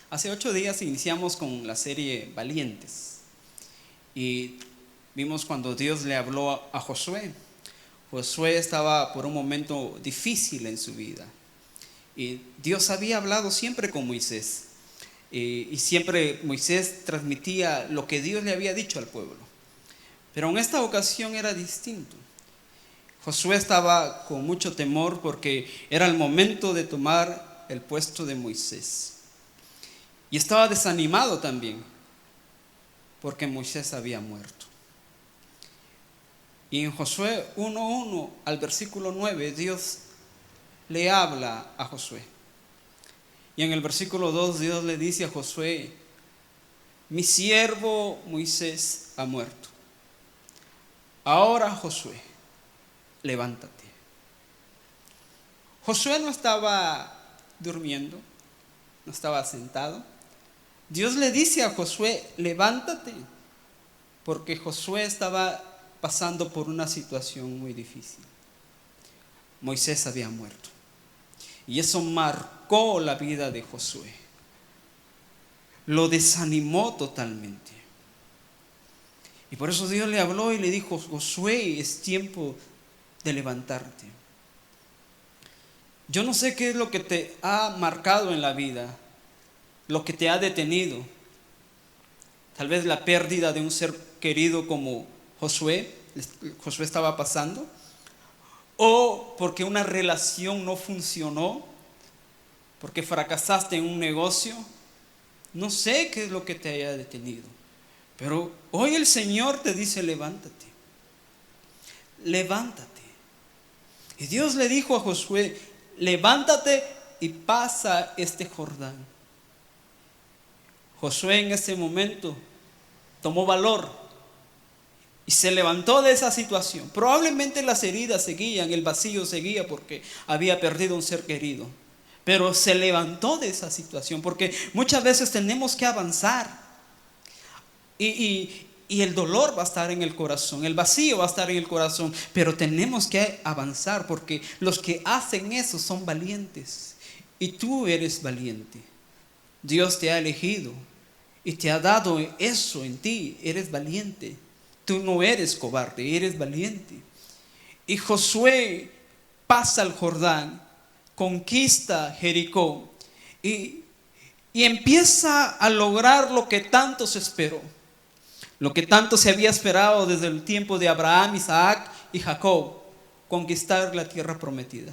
Hace 8 días iniciamos con la serie Valientes y vimos cuando Dios le habló a Josué. Josué estaba por un momento difícil en su vida y Dios había hablado siempre con Moisés y siempre Moisés transmitía lo que Dios le había dicho al pueblo. Pero en esta ocasión era distinto. Josué estaba con mucho temor porque era el momento de tomar el puesto de Moisés. Y estaba desanimado también porque Moisés había muerto. Y en Josué 1:1 al versículo 9 Dios le habla a Josué. Y en el versículo 2 Dios le dice a Josué: mi siervo Moisés ha muerto. Ahora, Josué, levántate. Josué no estaba durmiendo, no estaba sentado. Dios le dice a Josué: levántate, porque Josué estaba pasando por una situación muy difícil. Moisés había muerto y eso marcó la vida de Josué. Lo desanimó totalmente. Y por eso Dios le habló y le dijo: Josué, es tiempo de levantarte. Yo no sé qué es lo que te ha marcado en la vida, lo que te ha detenido. Tal vez la pérdida de un ser querido como Josué estaba pasando, o porque una relación no funcionó, porque fracasaste en un negocio. No sé qué es lo que te haya detenido, pero hoy el Señor te dice: levántate, levántate. Y Dios le dijo a Josué: levántate y pasa este Jordán. Josué en ese momento tomó valor y se levantó de esa situación. Probablemente las heridas seguían, el vacío seguía porque había perdido un ser querido. Pero se levantó de esa situación porque muchas veces tenemos que avanzar. Y el dolor va a estar en el corazón, el vacío va a estar en el corazón, pero tenemos que avanzar porque los que hacen eso son valientes. Y tú eres valiente. Dios te ha elegido y te ha dado eso en ti. Eres valiente. Tú no eres cobarde, eres valiente. Y Josué pasa el Jordán, conquista Jericó y empieza a lograr lo que tanto se esperó. Lo que tanto se había esperado desde el tiempo de Abraham, Isaac y Jacob: conquistar la tierra prometida.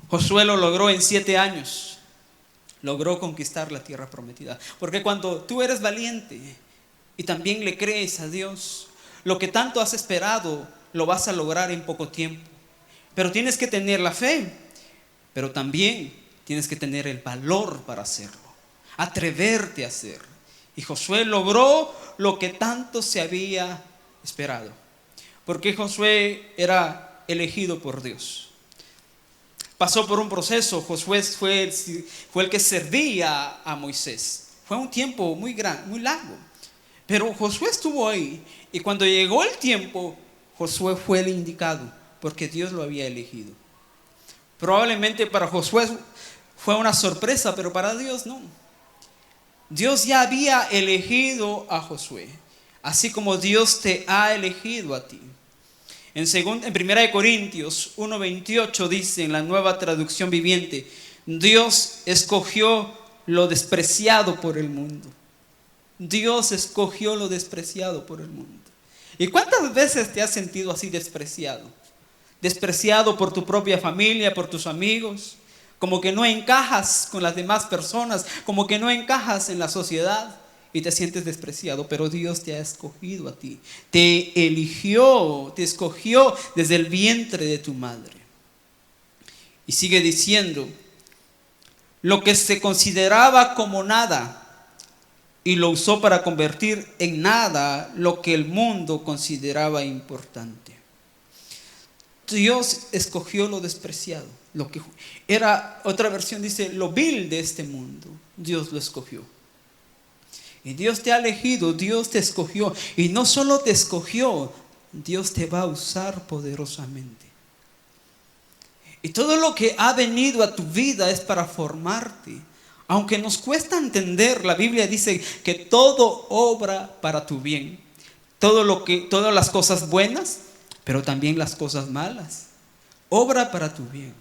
Josué lo logró en 7 años. Logró conquistar la tierra prometida. Porque cuando tú eres valiente y también le crees a Dios, lo que tanto has esperado lo vas a lograr en poco tiempo. Pero tienes que tener la fe, pero también tienes que tener el valor para hacerlo, atreverte a hacerlo. Y Josué logró lo que tanto se había esperado, porque Josué era elegido por Dios. Pasó por un proceso. Josué fue el que servía a Moisés. Fue un tiempo muy grande, muy largo. Pero Josué estuvo ahí. Y cuando llegó el tiempo, Josué fue el indicado, porque Dios lo había elegido. Probablemente para Josué fue una sorpresa, pero para Dios no. Dios ya había elegido a Josué, así como Dios te ha elegido a ti. En 1 Corintios 1:28 dice en la Nueva Traducción Viviente: Dios escogió lo despreciado por el mundo. Dios escogió lo despreciado por el mundo. ¿Y cuántas veces te has sentido así despreciado? Despreciado por tu propia familia, por tus amigos, como que no encajas con las demás personas, como que no encajas en la sociedad y te sientes despreciado. Pero Dios te ha escogido a ti, te eligió, te escogió desde el vientre de tu madre. Y sigue diciendo: lo que se consideraba como nada, y lo usó para convertir en nada lo que el mundo consideraba importante. Dios escogió lo despreciado, lo que era, otra versión dice, lo vil de este mundo. Dios lo escogió. Y Dios te ha elegido, Dios te escogió. Y no solo te escogió, Dios te va a usar poderosamente. Y todo lo que ha venido a tu vida es para formarte, Aunque nos cuesta entender, la Biblia dice que todo obra para tu bien. Todas las cosas buenas, pero también las cosas malas. Obra para tu bien.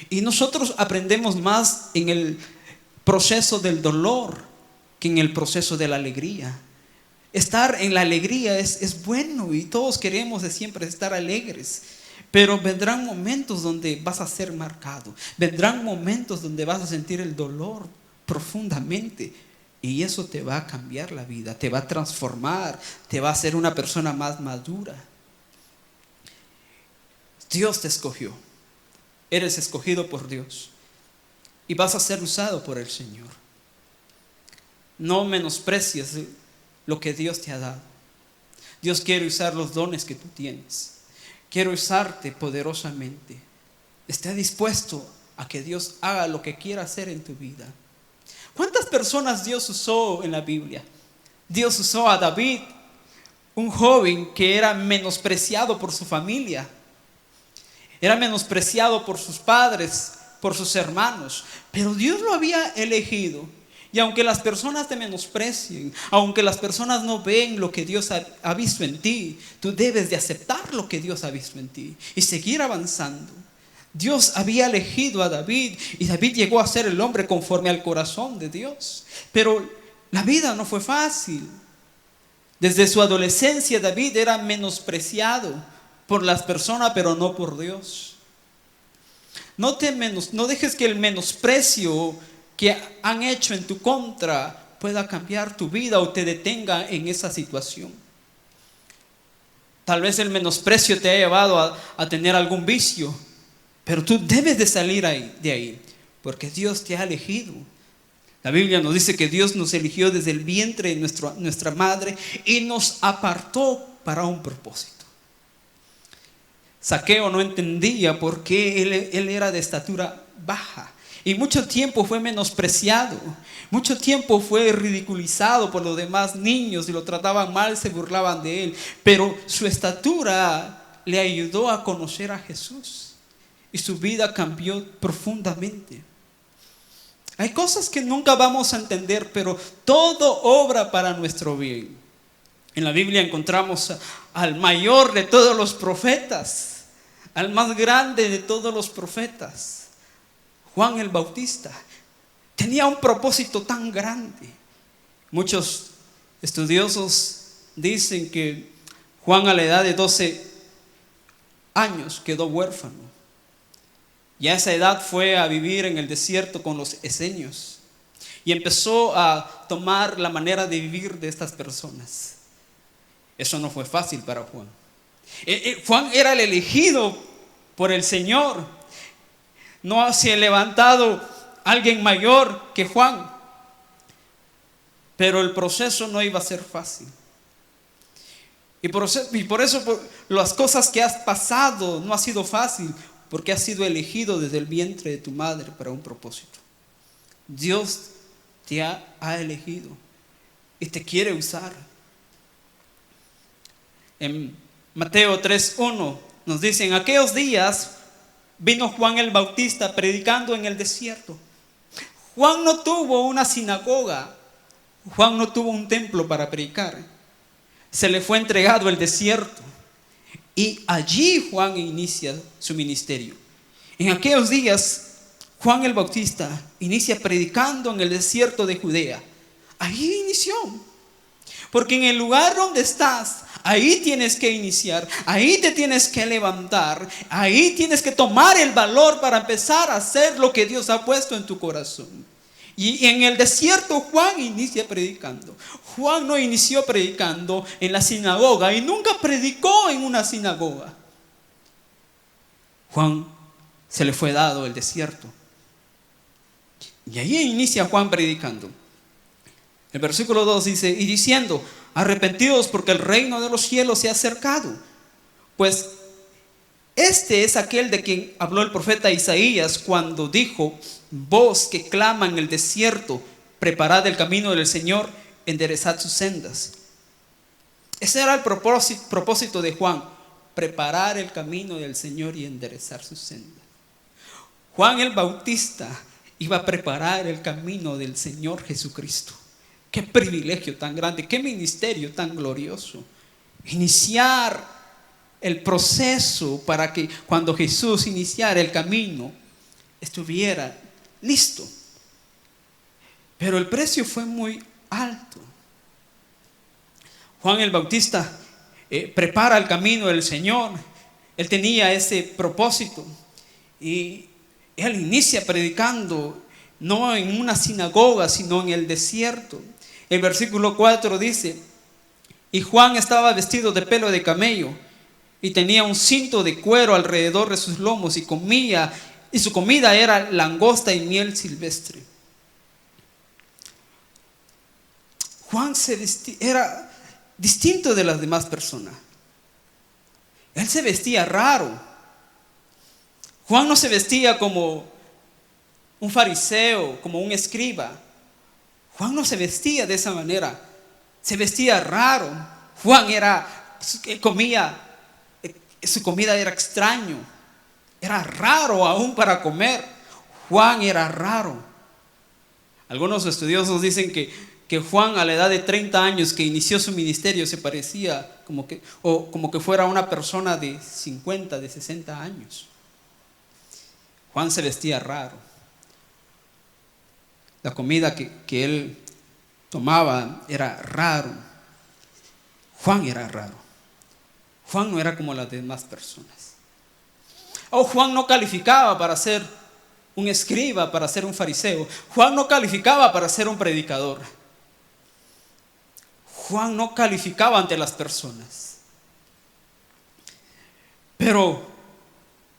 Y nosotros aprendemos más en el proceso del dolor que en el proceso de la alegría. Estar en la alegría es bueno y todos queremos siempre estar alegres. Pero vendrán momentos donde vas a ser marcado. Vendrán momentos donde vas a sentir el dolor profundamente. Y eso te va a cambiar la vida, te va a transformar, te va a hacer una persona más madura. Dios te escogió. Eres escogido por Dios. Y vas a ser usado por el Señor. No menosprecies lo que Dios te ha dado. Dios quiere usar los dones que tú tienes. Quiero usarte poderosamente. Esté dispuesto a que Dios haga lo que quiera hacer en tu vida. ¿Cuántas personas Dios usó en la Biblia? Dios usó a David, un joven que era menospreciado por su familia. Era menospreciado por sus padres, por sus hermanos. Pero Dios lo había elegido. Y aunque las personas te menosprecien, aunque las personas no ven lo que Dios ha visto en ti, tú debes de aceptar lo que Dios ha visto en ti y seguir avanzando. Dios había elegido a David y David llegó a ser el hombre conforme al corazón de Dios. Pero la vida no fue fácil. Desde su adolescencia David era menospreciado por las personas, pero no por Dios. No dejes que el menosprecio que han hecho en tu contra pueda cambiar tu vida o te detenga en esa situación. Tal vez el menosprecio te ha llevado a tener algún vicio, pero tú debes de salir de ahí, porque Dios te ha elegido. La Biblia nos dice que Dios nos eligió desde el vientre de nuestra madre y nos apartó para un propósito. Zaqueo no entendía por qué él era de estatura baja. Y mucho tiempo fue menospreciado, mucho tiempo fue ridiculizado por los demás niños y lo trataban mal, se burlaban de él. Pero su estatura le ayudó a conocer a Jesús y su vida cambió profundamente. Hay cosas que nunca vamos a entender, pero todo obra para nuestro bien. En la Biblia encontramos al mayor de todos los profetas, al más grande de todos los profetas. Juan el Bautista tenía un propósito tan grande. Muchos estudiosos dicen que Juan a la edad de 12 años quedó huérfano. Y a esa edad fue a vivir en el desierto con los esenios. Y empezó a tomar la manera de vivir de estas personas. Eso no fue fácil para Juan. Juan era el elegido por el Señor. No se ha levantado alguien mayor que Juan. Pero el proceso no iba a ser fácil. Y por eso las cosas que has pasado no ha sido fácil, porque has sido elegido desde el vientre de tu madre para un propósito. Dios te ha elegido y te quiere usar. En Mateo 3:1 nos dice: en aquellos días vino Juan el Bautista predicando en el desierto. Juan no tuvo una sinagoga, Juan no tuvo un templo para predicar. Se le fue entregado el desierto y allí Juan inicia su ministerio. En aquellos días Juan el Bautista inicia predicando en el desierto de Judea. Ahí inició. Porque en el lugar donde estás, ahí tienes que iniciar, ahí te tienes que levantar, ahí tienes que tomar el valor para empezar a hacer lo que Dios ha puesto en tu corazón. Y en el desierto Juan inicia predicando. Juan no inició predicando en la sinagoga y nunca predicó en una sinagoga. Juan se le fue dado el desierto. Y ahí inicia Juan predicando. El versículo 2 dice: y diciendo, arrepentidos porque el reino de los cielos se ha acercado. Pues este es aquel de quien habló el profeta Isaías cuando dijo: voz que clama en el desierto, preparad el camino del Señor, enderezad sus sendas. Ese era el propósito de Juan: preparar el camino del Señor y enderezar sus sendas. Juan el Bautista iba a preparar el camino del Señor Jesucristo. Qué privilegio tan grande, qué ministerio tan glorioso. Iniciar el proceso para que cuando Jesús iniciara el camino estuviera listo. Pero el precio fue muy alto. Juan el Bautista prepara el camino del Señor. Él tenía ese propósito y él inicia predicando no en una sinagoga, sino en el desierto. El versículo 4 dice: y Juan estaba vestido de pelo de camello y tenía un cinto de cuero alrededor de sus lomos, y comía, y su comida era langosta y miel silvestre. Juan era distinto de las demás personas. Él se vestía raro. Juan no se vestía como un fariseo, como un escriba. Juan no se vestía de esa manera. Se vestía raro. Juan comía, su comida era extraño. Era raro aún para comer. Juan era raro. Algunos estudiosos dicen que Juan, a la edad de 30 años que inició su ministerio, se parecía como que fuera una persona de 50, de 60 años. Juan se vestía raro. La comida que él tomaba era raro. Juan era raro. Juan no era como las demás personas. Juan no calificaba para ser un escriba, para ser un fariseo. Juan no calificaba para ser un predicador. Juan no calificaba ante las personas. Pero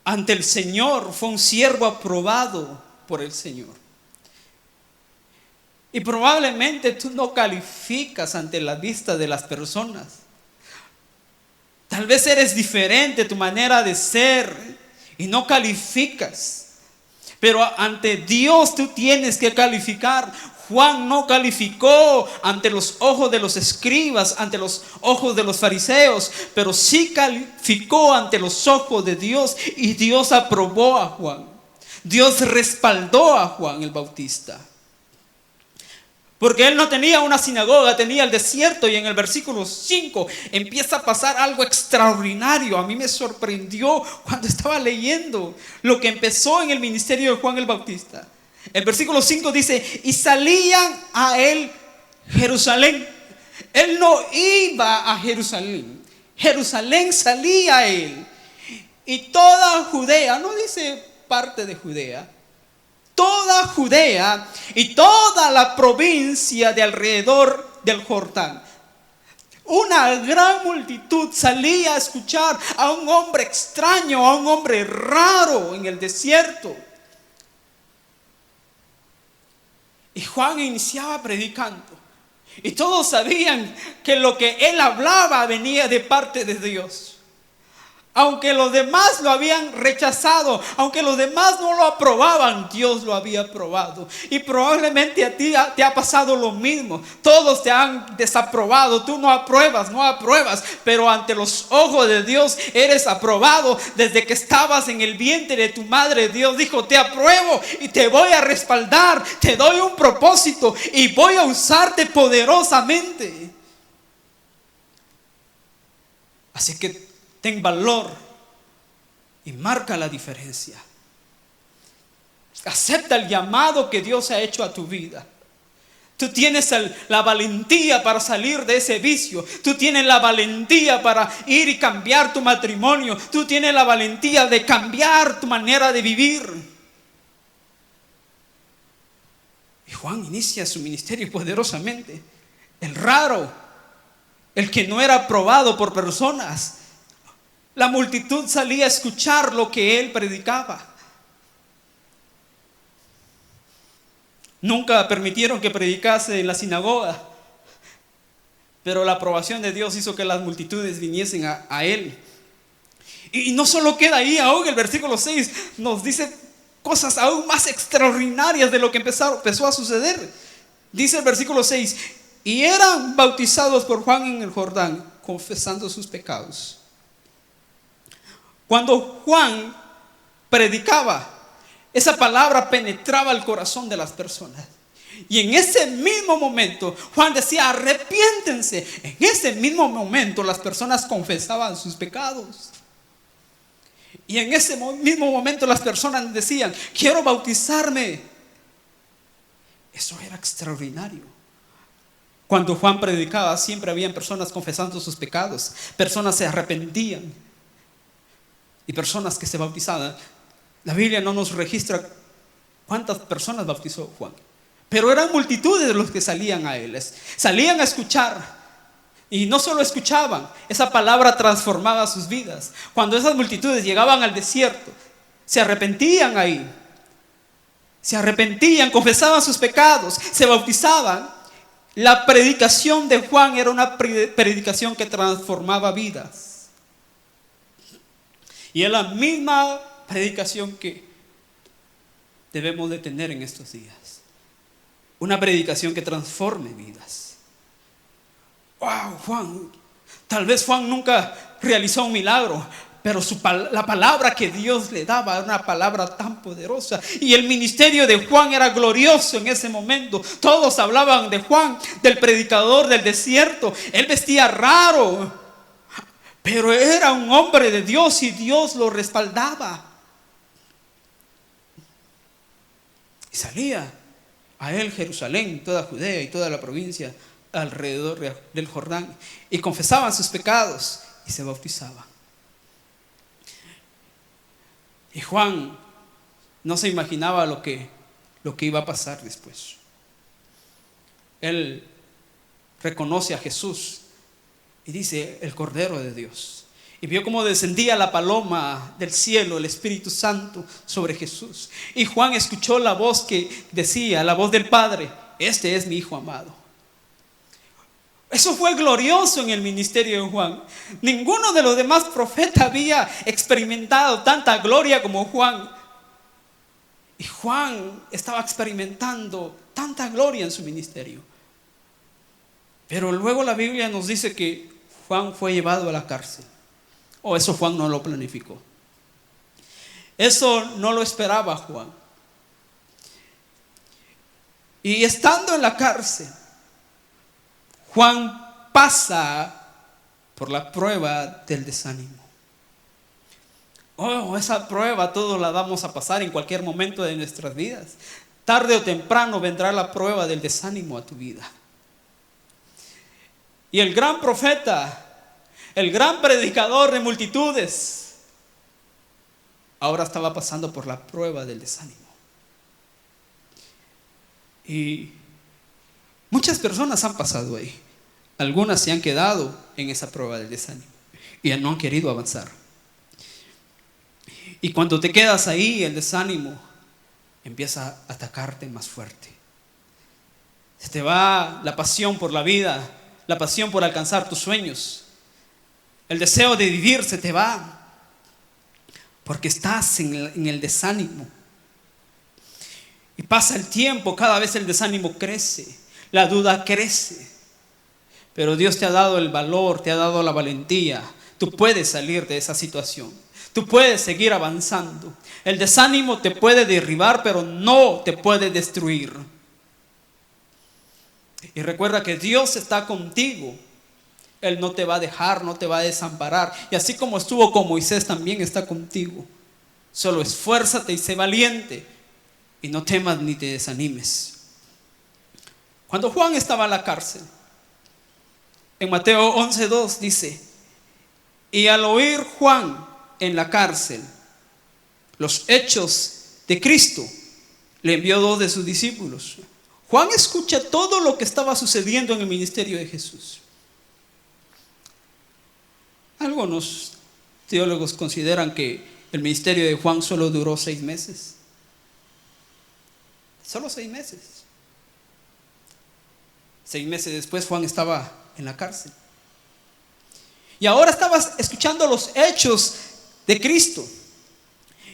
ante el Señor fue un siervo aprobado por el Señor. Y probablemente tú no calificas ante la vista de las personas. Tal vez eres diferente tu manera de ser y no calificas. Pero ante Dios tú tienes que calificar. Juan no calificó ante los ojos de los escribas, ante los ojos de los fariseos, pero sí calificó ante los ojos de Dios, y Dios aprobó a Juan. Dios respaldó a Juan el Bautista. Porque él no tenía una sinagoga, tenía el desierto, y en el versículo 5 empieza a pasar algo extraordinario. A mí me sorprendió cuando estaba leyendo lo que empezó en el ministerio de Juan el Bautista. El versículo 5 dice: y salían a él Jerusalén. Él no iba a Jerusalén, Jerusalén salía a él. Y toda Judea, no dice parte de Judea, toda Judea y toda la provincia de alrededor del Jordán. Una gran multitud salía a escuchar a un hombre extraño, a un hombre raro en el desierto. Y Juan iniciaba predicando. Y todos sabían que lo que él hablaba venía de parte de Dios. Aunque los demás lo habían rechazado, aunque los demás no lo aprobaban, Dios lo había aprobado. Y probablemente a ti te ha pasado lo mismo. Todos te han desaprobado, tú no apruebas, pero ante los ojos de Dios eres aprobado. Desde que estabas en el vientre de tu madre, Dios dijo: te apruebo y te voy a respaldar, te doy un propósito y voy a usarte poderosamente. Así que ten valor y marca la diferencia. Acepta el llamado que Dios ha hecho a tu vida. Tú tienes la valentía para salir de ese vicio. Tú tienes la valentía para ir y cambiar tu matrimonio. Tú tienes la valentía de cambiar tu manera de vivir. Y Juan inicia su ministerio poderosamente. El raro, el que no era aprobado por personas. La multitud salía a escuchar lo que él predicaba. Nunca permitieron que predicase en la sinagoga, pero la aprobación de Dios hizo que las multitudes viniesen a él. Y no solo queda ahí, aún el versículo 6 nos dice cosas aún más extraordinarias de lo que empezó a suceder. Dice el versículo 6: y eran bautizados por Juan en el Jordán, confesando sus pecados. Cuando Juan predicaba, esa palabra penetraba el corazón de las personas. Y en ese mismo momento Juan decía: arrepiéntense. En ese mismo momento las personas confesaban sus pecados. Y en ese mismo momento las personas decían: quiero bautizarme. Eso era extraordinario. Cuando Juan predicaba, siempre habían personas confesando sus pecados, personas se arrepentían y personas que se bautizaban. La Biblia no nos registra cuántas personas bautizó Juan, pero eran multitudes los que salían a él, salían a escuchar. Y no solo escuchaban, esa palabra transformaba sus vidas. Cuando esas multitudes llegaban al desierto, se arrepentían ahí. Se arrepentían, confesaban sus pecados, se bautizaban. La predicación de Juan era una predicación que transformaba vidas. Y es la misma predicación que debemos de tener en estos días. Una predicación que transforme vidas. Wow, Juan, tal vez Juan nunca realizó un milagro, pero la palabra que Dios le daba era una palabra tan poderosa. Y el ministerio de Juan era glorioso en ese momento. Todos hablaban de Juan, del predicador del desierto. Él vestía raro, pero era un hombre de Dios y Dios lo respaldaba. Y salía a él Jerusalén, toda Judea y toda la provincia alrededor del Jordán, y confesaban sus pecados y se bautizaban. Y Juan no se imaginaba lo que iba a pasar después. Él reconoce a Jesús y dice: el Cordero de Dios. Y vio cómo descendía la paloma del cielo, el Espíritu Santo, sobre Jesús. Y Juan escuchó la voz que decía, la voz del Padre: este es mi Hijo amado. Eso fue glorioso en el ministerio de Juan. Ninguno de los demás profetas había experimentado tanta gloria como Juan. Y Juan estaba experimentando tanta gloria en su ministerio. Pero luego la Biblia nos dice que Juan fue llevado a la cárcel. Eso Juan no lo planificó. Eso no lo esperaba Juan. Y estando en la cárcel, Juan pasa por la prueba del desánimo. Esa prueba todos la vamos a pasar en cualquier momento de nuestras vidas. Tarde o temprano vendrá la prueba del desánimo a tu vida. Y el gran profeta, el gran predicador de multitudes, ahora estaba pasando por la prueba del desánimo. Y muchas personas han pasado ahí. Algunas se han quedado en esa prueba del desánimo y no han querido avanzar. Y cuando te quedas ahí, el desánimo empieza a atacarte más fuerte. Se te va la pasión por la vida, la pasión por alcanzar tus sueños. El deseo de vivir se te va porque estás en el desánimo. Y pasa el tiempo, cada vez el desánimo crece, la duda crece. Pero Dios te ha dado el valor, te ha dado la valentía. Tú puedes salir de esa situación. Tú puedes seguir avanzando. El desánimo te puede derribar, pero no te puede destruir. Y recuerda que Dios está contigo. Él no te va a dejar, no te va a desamparar. Y así como estuvo con Moisés, también está contigo. Solo esfuérzate y sé valiente. Y no temas ni te desanimes. Cuando Juan estaba en la cárcel, en Mateo 11:2 dice: y al oír Juan en la cárcel los hechos de Cristo, le envió 2 de sus discípulos. Juan escucha todo lo que estaba sucediendo en el ministerio de Jesús. Algunos teólogos consideran que el ministerio de Juan solo duró 6 meses. Solo 6 meses. 6 meses después Juan estaba en la cárcel. Y ahora estabas escuchando los hechos de Cristo.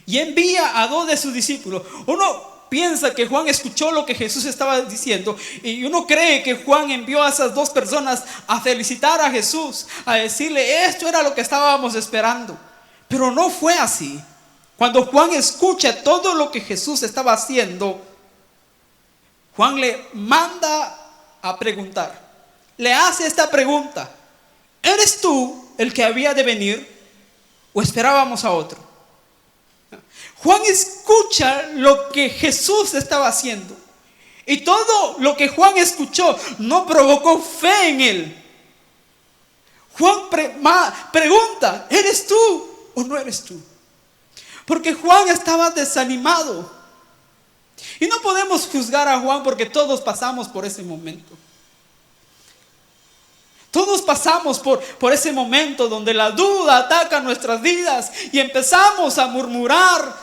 Y envía a 2 de sus discípulos. Uno piensa que Juan escuchó lo que Jesús estaba diciendo. Y uno cree que Juan envió a esas 2 personas a felicitar a Jesús. A decirle: esto era lo que estábamos esperando. Pero no fue así. Cuando Juan escucha todo lo que Jesús estaba haciendo, Juan le manda a preguntar. Le hace esta pregunta: ¿eres tú el que había de venir o esperábamos a otro? Juan escucha lo que Jesús estaba haciendo, y todo lo que Juan escuchó no provocó fe en él. Juan pregunta: ¿eres tú o no eres tú? Porque Juan estaba desanimado. Y no podemos juzgar a Juan, porque todos pasamos por ese momento. Todos pasamos por ese momento donde la duda ataca nuestras vidas y empezamos a murmurar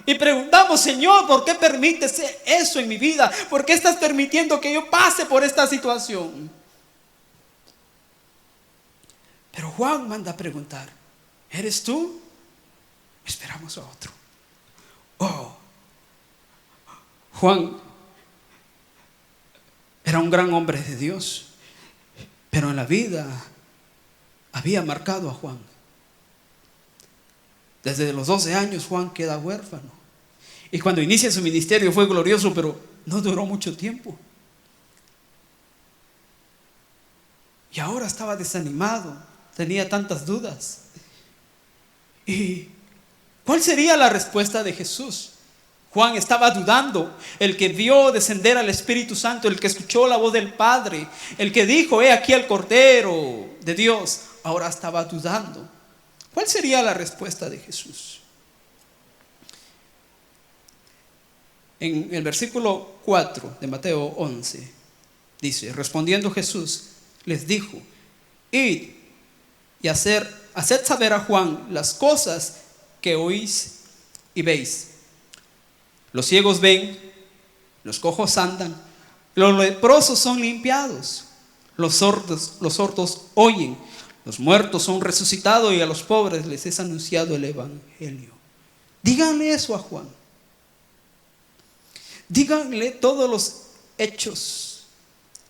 y preguntamos: Señor, ¿por qué permites eso en mi vida? ¿Por qué estás permitiendo que yo pase por esta situación? Pero Juan manda a preguntar: ¿eres tú? Esperamos a otro. Oh, Juan era un gran hombre de Dios, pero en la vida había marcado a Juan. Desde los 12 años Juan queda huérfano. Y cuando inicia su ministerio fue glorioso, pero no duró mucho tiempo. Y ahora estaba desanimado, tenía tantas dudas. ¿Y cuál sería la respuesta de Jesús? Juan estaba dudando. El que vio descender al Espíritu Santo, el que escuchó la voz del Padre, el que dijo: he aquí el Cordero de Dios, ahora estaba dudando. ¿Cuál sería la respuesta de Jesús? En el versículo 4 de Mateo 11 dice: respondiendo Jesús les dijo: id y haced saber a Juan las cosas que oís y veis. Los ciegos ven, los cojos andan, los leprosos son limpiados, los sordos oyen, los muertos son resucitados, y a los pobres les es anunciado el evangelio. Díganle eso a Juan. Díganle todos los hechos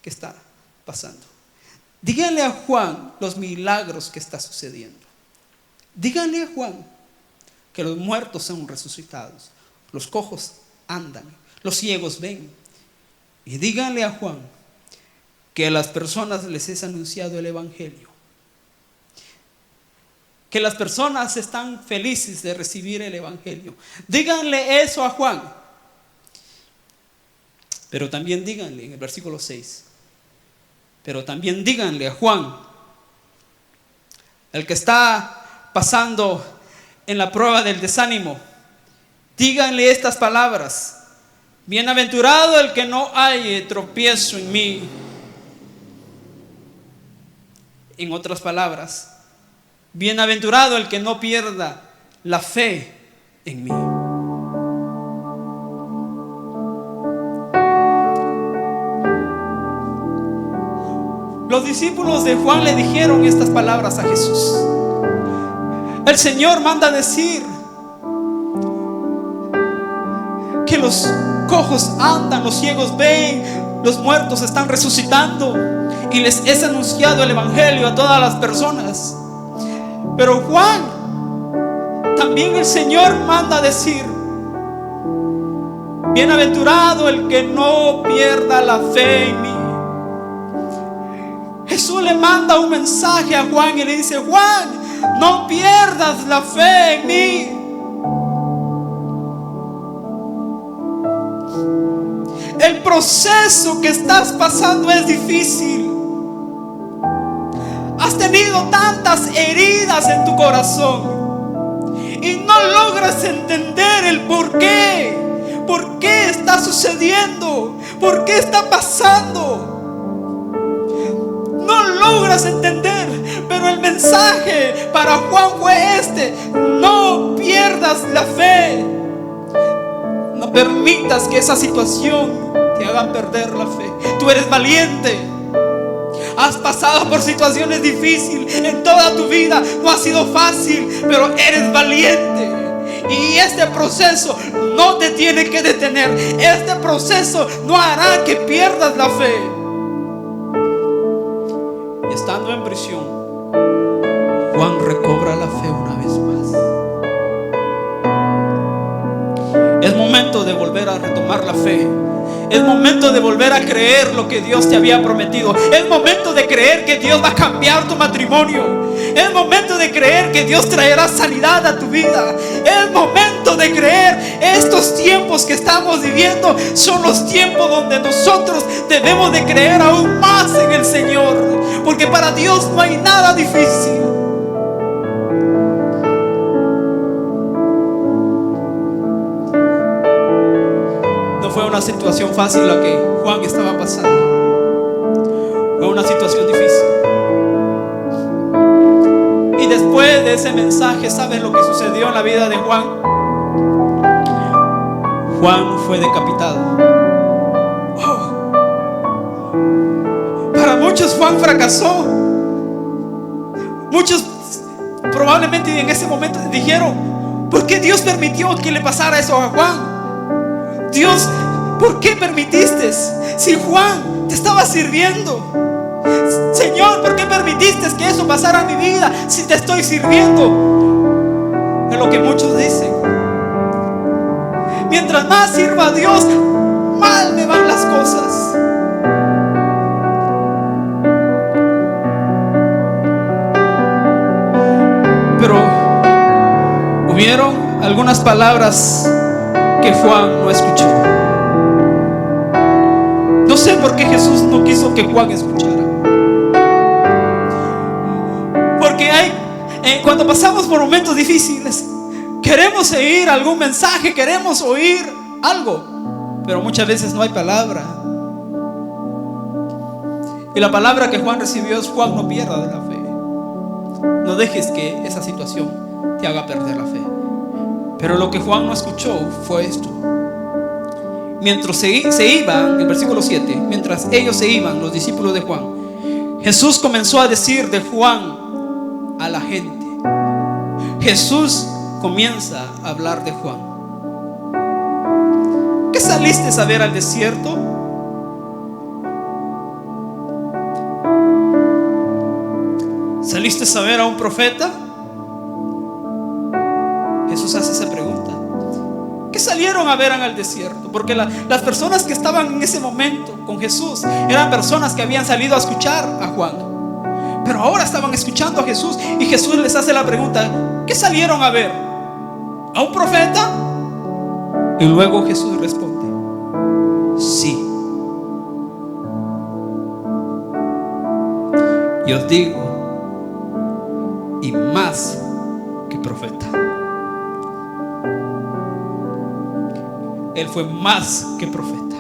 que está pasando. Díganle a Juan los milagros que está sucediendo. Díganle a Juan que los muertos son resucitados, los cojos andan, los ciegos ven. Y díganle a Juan que a las personas les es anunciado el evangelio, que las personas están felices de recibir el evangelio. Díganle eso a Juan. Pero también díganle, en el versículo 6, pero también díganle a Juan, el que está pasando en la prueba del desánimo, díganle estas palabras: bienaventurado el que no halle tropiezo en mí. En otras palabras, bienaventurado el que no pierda la fe en mí. Los discípulos de Juan le dijeron estas palabras a Jesús. El Señor manda decir que los cojos andan, los ciegos ven, los muertos están resucitando, y les es anunciado el evangelio a todas las personas. Pero Juan, también el Señor manda decir: bienaventurado el que no pierda la fe en mí. Jesús le manda un mensaje a Juan y le dice: Juan, no pierdas la fe en mí. El proceso que estás pasando es difícil. Has tenido tantas heridas en tu corazón y no logras entender el por qué. ¿Por qué está sucediendo? ¿Por qué está pasando? No logras entender, pero el mensaje para Juan fue este: no pierdas la fe. No permitas que esa situación te haga perder la fe. Tú eres valiente. Has pasado por situaciones difíciles en toda tu vida. No ha sido fácil, pero eres valiente. Y este proceso no te tiene que detener. Este proceso no hará que pierdas la fe. Y estando en prisión, Juan recobra la fe una vez más. momento de volver a retomar la fe. Es momento de volver a creer lo que Dios te había prometido. Es momento de creer que Dios va a cambiar tu matrimonio. Es momento de creer que Dios traerá sanidad a tu vida. Es momento de creer. Estos tiempos que estamos viviendo son los tiempos donde nosotros debemos de creer aún más en el Señor, porque para Dios no hay nada difícil. Fue una situación fácil la que Juan estaba pasando. Fue una situación difícil. Y después de ese mensaje, ¿sabes lo que sucedió en la vida de Juan? Juan fue decapitado. Para muchos Juan fracasó. Muchos probablemente en ese momento dijeron: ¿por qué Dios permitió que le pasara eso a Juan? Dios, ¿por qué permitiste? Si Juan te estaba sirviendo. Señor, ¿por qué permitiste que eso pasara en mi vida si te estoy sirviendo? Es lo que muchos dicen. Mientras más sirva a Dios, mal me van las cosas. Pero hubieron algunas palabras que Juan no escuchó. No sé por qué Jesús no quiso que Juan escuchara. Porque cuando pasamos por momentos difíciles, queremos oír algún mensaje, queremos oír algo, pero muchas veces no hay palabra. Y la palabra que Juan recibió es: Juan, no pierdas de la fe. No dejes que esa situación te haga perder la fe. Pero lo que Juan no escuchó fue esto. Mientras se iban, el versículo 7, mientras ellos se iban, los discípulos de Juan, Jesús comenzó a decir de Juan a la gente. Jesús comienza a hablar de Juan. ¿Qué saliste a ver al desierto? ¿Saliste a ver a un profeta? Jesús hace esa pregunta. ¿Qué salieron a ver en el desierto? Porque las personas que estaban en ese momento con Jesús eran personas que habían salido a escuchar a Juan, pero ahora estaban escuchando a Jesús. Y Jesús les hace la pregunta: ¿qué salieron a ver? ¿A un profeta? Y luego Jesús responde: sí. Y os digo, y más que profeta. Él fue más que profeta.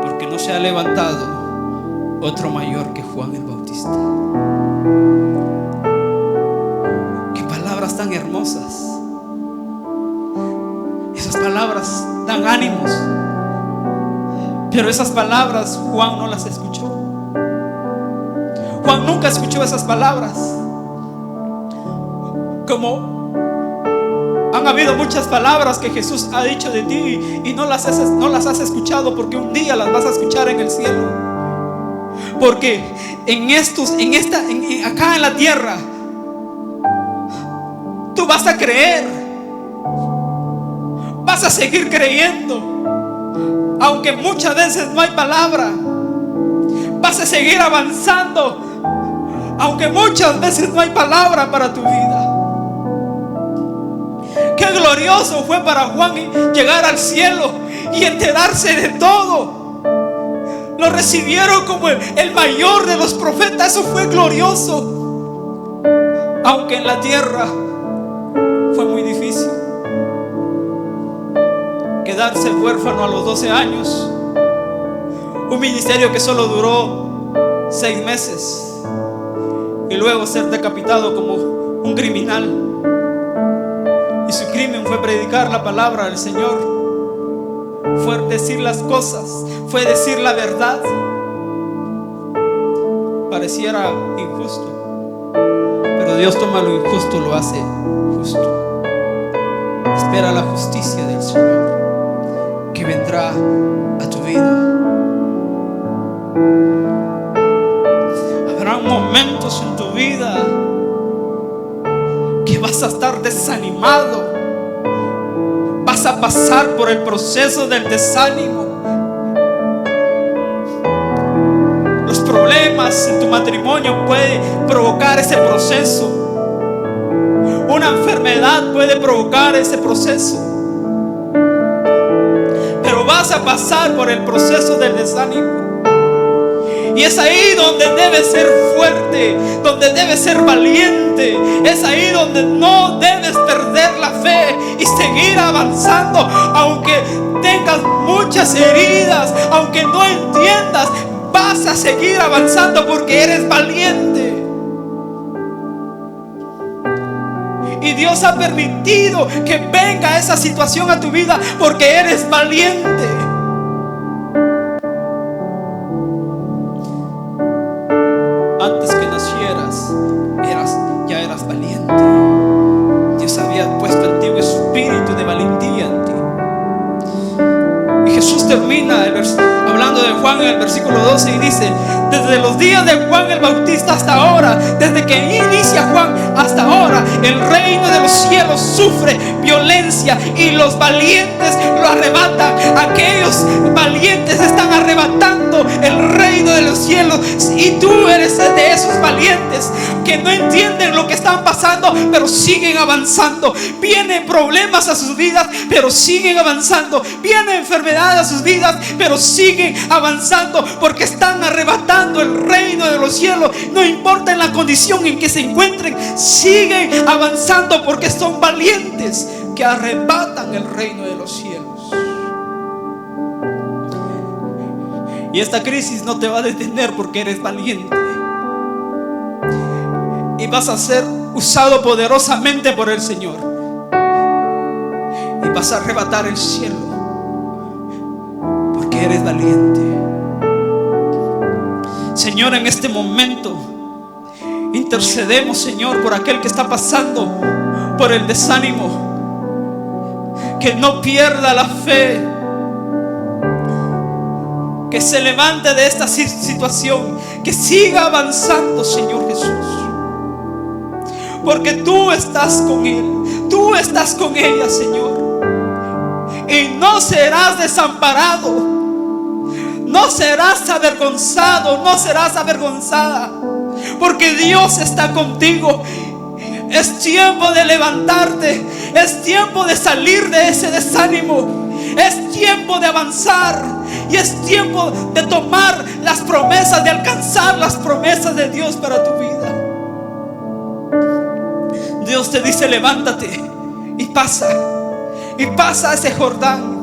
Porque no se ha levantado otro mayor que Juan el Bautista. Qué palabras tan hermosas. Esas palabras dan ánimos. Pero esas palabras Juan no las escuchó. Juan nunca escuchó esas palabras. Como han habido muchas palabras que Jesús ha dicho de ti y no las has escuchado, porque un día las vas a escuchar en el cielo. Porque acá en la tierra tú vas a creer, vas a seguir creyendo, aunque muchas veces no hay palabra. Vas a seguir avanzando, aunque muchas veces no hay palabra para tu vida. Qué glorioso fue para Juan llegar al cielo y enterarse de todo. Lo recibieron como el mayor de los profetas. Eso fue glorioso. Aunque en la tierra fue muy difícil. Quedarse huérfano a los 12 años. Un ministerio que solo duró 6 meses. Y luego ser decapitado como un criminal. Y su crimen fue predicar la palabra del Señor. Fue decir las cosas, fue decir la verdad. Pareciera injusto, pero Dios toma lo injusto, lo hace justo. Espera la justicia del Señor que vendrá a tu vida. Habrá momentos en tu vida vas a estar desanimado. Vas a pasar por el proceso del desánimo. Los problemas en tu matrimonio pueden provocar ese proceso. Una enfermedad puede provocar ese proceso. Pero vas a pasar por el proceso del desánimo. Y es ahí donde debes ser fuerte, donde debes ser valiente. Es ahí donde no debes perder la fe y seguir avanzando. Aunque tengas muchas heridas, aunque no entiendas, vas a seguir avanzando porque eres valiente. Y Dios ha permitido que venga esa situación a tu vida porque eres valiente. Antes que nacieras, ya eras valiente. Dios había puesto en ti un espíritu de valentía en ti. Y Jesús termina hablando de Juan en el versículo 12 y dice: desde los días de Juan el Bautista hasta ahora, desde que inicia Juan hasta ahora, el reino de los cielos sufre violencia y los valientes lo arrebatan. Aquellos valientes están arrebatando el reino de los cielos. Y tú eres de esos valientes que no entienden lo que están pasando, pero siguen avanzando. Vienen problemas a sus vidas, pero siguen avanzando. Vienen enfermedades a sus vidas, pero siguen avanzando, porque están arrebatando el reino de los cielos. No importa en la condición en que se encuentren, siguen avanzando porque son valientes que arrebatan el reino de los cielos. Y esta crisis no te va a detener porque eres valiente. Y vas a ser usado poderosamente por el Señor. Y vas a arrebatar el cielo porque eres valiente. Señor, en este momento intercedemos, Señor, por aquel que está pasando por el desánimo. Que no pierda la fe, que se levante de esta situación, que siga avanzando, Señor Jesús. Porque tú estás con él, tú estás con ella, Señor. Y no serás desamparado, no serás avergonzado, no serás avergonzada, porque Dios está contigo. Es tiempo de levantarte, es tiempo de salir de ese desánimo, es tiempo de avanzar y es tiempo de tomar las promesas, de alcanzar las promesas de Dios para tu vida. Dios te dice: levántate y pasa ese Jordán.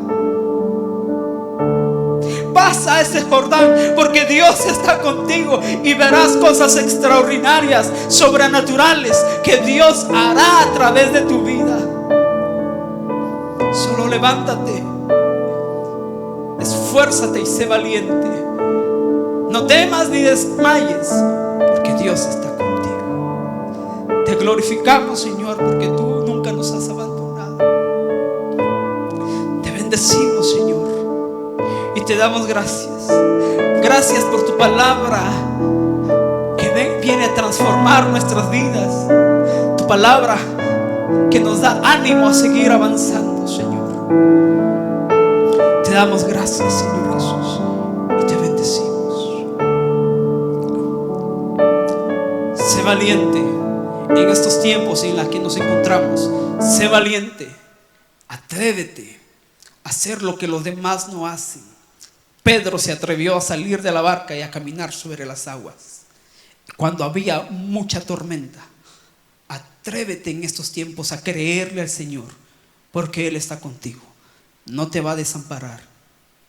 Pasa ese Jordán, porque Dios está contigo y verás cosas extraordinarias, sobrenaturales, que Dios hará a través de tu vida. Solo levántate, esfuérzate y sé valiente. No temas ni desmayes, porque Dios está contigo. Te glorificamos, Señor, porque tú nunca nos has abandonado. Te bendecimos, Señor, y te damos gracias. Gracias por tu palabra que viene a transformar nuestras vidas. Tu palabra que nos da ánimo a seguir avanzando, Señor. Te damos gracias, Señor Jesús, y te bendecimos. Sé valiente en estos tiempos en los que nos encontramos. Sé valiente. Atrévete a hacer lo que los demás no hacen. Pedro se atrevió a salir de la barca y a caminar sobre las aguas cuando había mucha tormenta. Atrévete en estos tiempos a creerle al Señor, porque Él está contigo. No te va a desamparar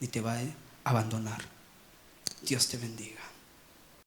ni te va a abandonar. Dios te bendiga.